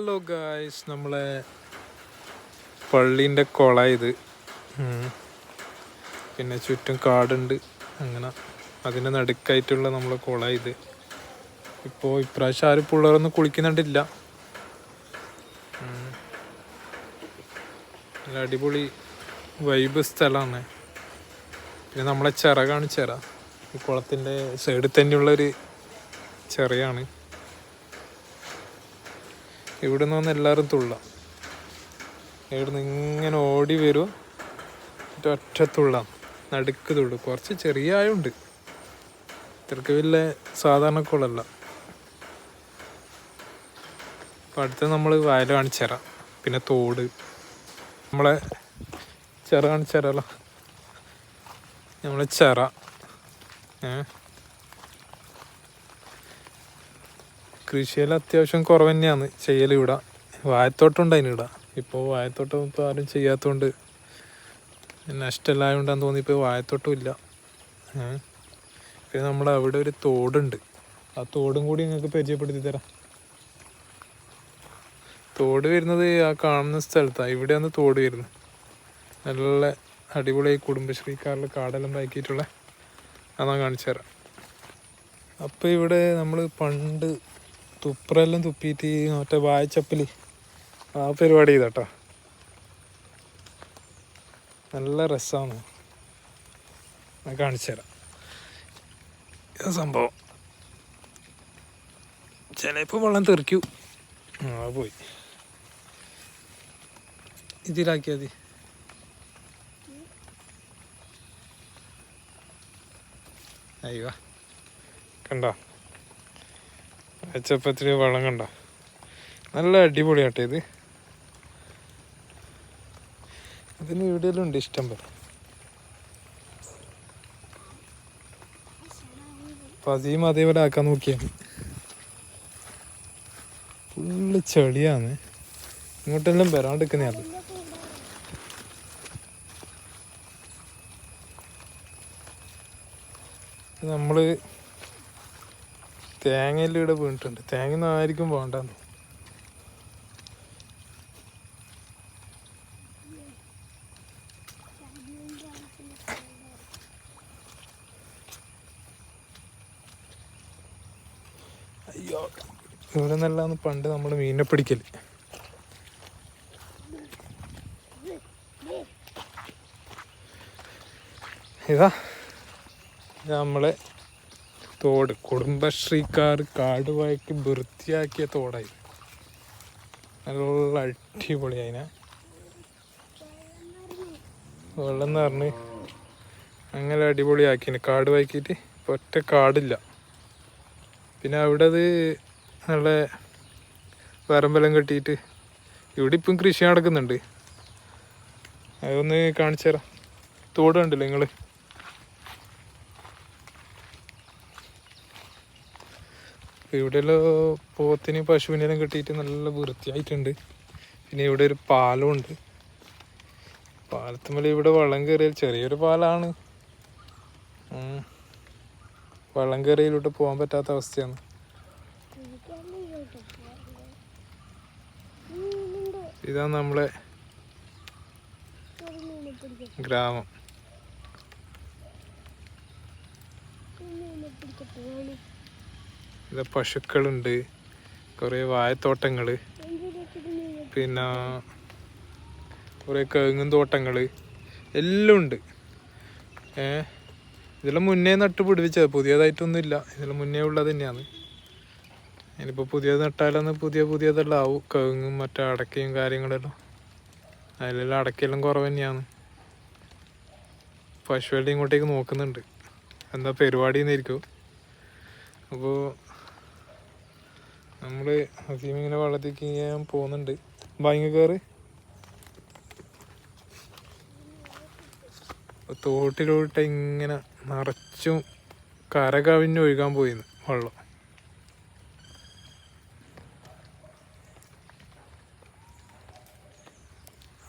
Hello guys, നമ്മളെ പള്ളീൻ്റെ കുള ഇത്. പിന്നെ ചുറ്റും കാടുണ്ട്. അങ്ങനെ അതിൻ്റെ നടുക്കായിട്ടുള്ള നമ്മളെ കുള ഇത്. ഇപ്പോൾ ഇപ്രാവശ്യം ആരും പിള്ളേരൊന്നും കുളിക്കുന്നുണ്ടില്ല. നല്ല അടിപൊളി വൈബ് സ്ഥലമാണ്. പിന്നെ നമ്മളെ ചിറകാണ് ചിറ. ഈ കുളത്തിൻ്റെ സൈഡിൽ തന്നെയുള്ളൊരു ചിറയാണ്. ഇവിടെ നിന്ന് വന്ന് എല്ലാവരും തുള്ളാം. ഇവിടെ നിന്ന് ഇങ്ങനെ ഓടി വരുമോ ഒറ്റ തുള്ളാം, നടുക്ക് തുള്ളു. കുറച്ച് ചെറിയ ആയുണ്ട്, ഇത്രക്ക് വലിയ സാധാരണ കുളമല്ല. അപ്പം അടുത്ത് നമ്മൾ വയൽ കാണിച്ചുതര. പിന്നെ തോട്, നമ്മളെ ചിറ കാണിച്ചുതരാമല്ലോ. നമ്മളെ ചിറ കൃഷിയെല്ലാം അത്യാവശ്യം കുറവ് തന്നെയാണ് ചെയ്യൽ. ഇവിടെ വാഴത്തോട്ടം ഉണ്ടായിരുന്നു ഇവിടെ. ഇപ്പോൾ വാഴത്തോട്ടം ഇപ്പോൾ ആരും ചെയ്യാത്തതുകൊണ്ട് നഷ്ടമെല്ലായതുകൊണ്ടാന്ന് തോന്നി ഇപ്പോൾ വാഴത്തോട്ടം ഇല്ല. പിന്നെ നമ്മുടെ അവിടെ ഒരു തോടുണ്ട്. ആ തോടും കൂടി നിങ്ങൾക്ക് പരിചയപ്പെടുത്തി തരാം. തോട് വരുന്നത് ആ കാണുന്ന സ്ഥലത്താണ്. ഇവിടെയാണ് തോട് വരുന്നത്. നല്ല അടിപൊളിയായി കുടുംബശ്രീക്കാരിൽ കാടെല്ലാം പാക്കിയിട്ടുള്ള അതാ കാണിച്ചു തരാം. അപ്പോൾ ഇവിടെ നമ്മൾ പണ്ട് തുപ്പറെല്ലാം തുപ്പിയിട്ട് മറ്റേ വാഴച്ചപ്പിൽ ആ പരിപാടി ചെയ്താട്ടോ. നല്ല രസമാണ്. ഞാൻ കാണിച്ചു തരാം സംഭവം. ചിലപ്പോൾ വെള്ളം തെറിക്കൂ. പോയി ഇതിലാക്കിയാൽ മതി. അയ്യോ, കണ്ടോ വാഴച്ചപ്പത്തിന് വെള്ളം കണ്ടോ? നല്ല അടിപൊളിയാട്ടെ ഇത്. അതിന് ഇവിടെയെല്ലാം ഉണ്ട് ഇഷ്ടം പോലെ. പതിയും അതേപോലെ ആക്കാൻ നോക്കിയാണ്. ഫുള്ള് ചെളിയാണ്. ഇങ്ങോട്ടെല്ലാം വരാണ്ടിരിക്കുന്നതാണ്. നമ്മള് തേങ്ങയെല്ലാം ഇവിടെ വീണിട്ടുണ്ട്. തേങ്ങ ഒന്നും ആയിരിക്കും വേണ്ടെന്ന്. അയ്യോ, ഇവിടെ നിന്നല്ലാന്ന് പണ്ട് നമ്മൾ മീനിനെ പിടിക്കല്. ഇതാ നമ്മളെ തോട്. കുടുംബശ്രീക്കാർ കാടുവാക്കി വൃത്തിയാക്കിയ തോടായി. നല്ല അടിപൊളിയായിനെ. വെള്ളം നിറഞ്ഞ് അങ്ങനെ അടിപൊളിയാക്കിന് കാട് വാക്കിയിട്ട്. ഇപ്പം ഒറ്റ കാടില്ല. പിന്നെ അവിടെ അത് നല്ല വരമ്പെല്ലാം കെട്ടിയിട്ട് ഇവിടെ ഇപ്പം കൃഷി നടക്കുന്നുണ്ട്. അതൊന്ന് കാണിച്ചു തരാം. തോട് കണ്ടില്ലേ നിങ്ങൾ? ഇവിടെയെല്ലാം പോത്തിന് പശുവിനെല്ലാം കെട്ടിയിട്ട് നല്ല വൃത്തിയായിട്ടുണ്ട്. പിന്നെ ഇവിടെ ഒരു പാലമുണ്ട്. പാലത്തുമ്മൽ ഇവിടെ വെള്ളം കയറിയാൽ ചെറിയൊരു പാലാണ്. വെള്ളം കയറിയിലോട്ട് പോകാൻ പറ്റാത്ത അവസ്ഥയാണ്. ഇതാണ് നമ്മളെ ഗ്രാമം. ഇത് പശുക്കളുണ്ട്, കുറേ വാഴത്തോട്ടങ്ങൾ, പിന്നെ കുറേ കവുങ്ങും തോട്ടങ്ങൾ എല്ലാം ഉണ്ട്. ഇതെല്ലാം മുന്നേ നട്ട് പിടിപ്പിച്ചത്, പുതിയതായിട്ടൊന്നുമില്ല. ഇതെല്ലാം മുന്നേ ഉള്ളത് തന്നെയാണ്. ഇനിയിപ്പോൾ പുതിയത് നട്ടാലൊന്ന് പുതിയതെല്ലാം ആവും. കവുങ്ങും മറ്റേ അടക്കയും കാര്യങ്ങളെല്ലാം. അതിലെല്ലാം അടക്കയെല്ലാം കുറവ് തന്നെയാണ്. പശുവെല്ലാം ഇങ്ങോട്ടേക്ക് നോക്കുന്നുണ്ട്, എന്താ പരിപാടി എന്നായിരിക്കും. അപ്പോൾ നമ്മൾ ഹസീമിങ്ങനെ വെള്ളത്തേക്ക് ഞാൻ പോകുന്നുണ്ട്. ഭയങ്കര തോട്ടിലോട്ട് ഇങ്ങനെ നിറച്ചും കര കവിഞ്ഞ് ഒഴുകാൻ പോയിന്ന് വെള്ളം.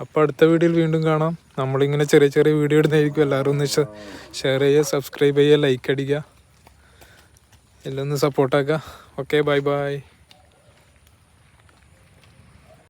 അപ്പോൾ അടുത്ത വീഡിയോയിൽ വീണ്ടും കാണാം. നമ്മളിങ്ങനെ ചെറിയ ചെറിയ വീഡിയോ ഇടുന്നതായിരിക്കും. എല്ലാവരും ഒന്ന് ഷെയർ ചെയ്യുക, സബ്സ്ക്രൈബ് ചെയ്യുക, ലൈക്ക് അടിക്കുക, എല്ലാം ഒന്ന് സപ്പോർട്ടാക്കുക. Okay, bye bye.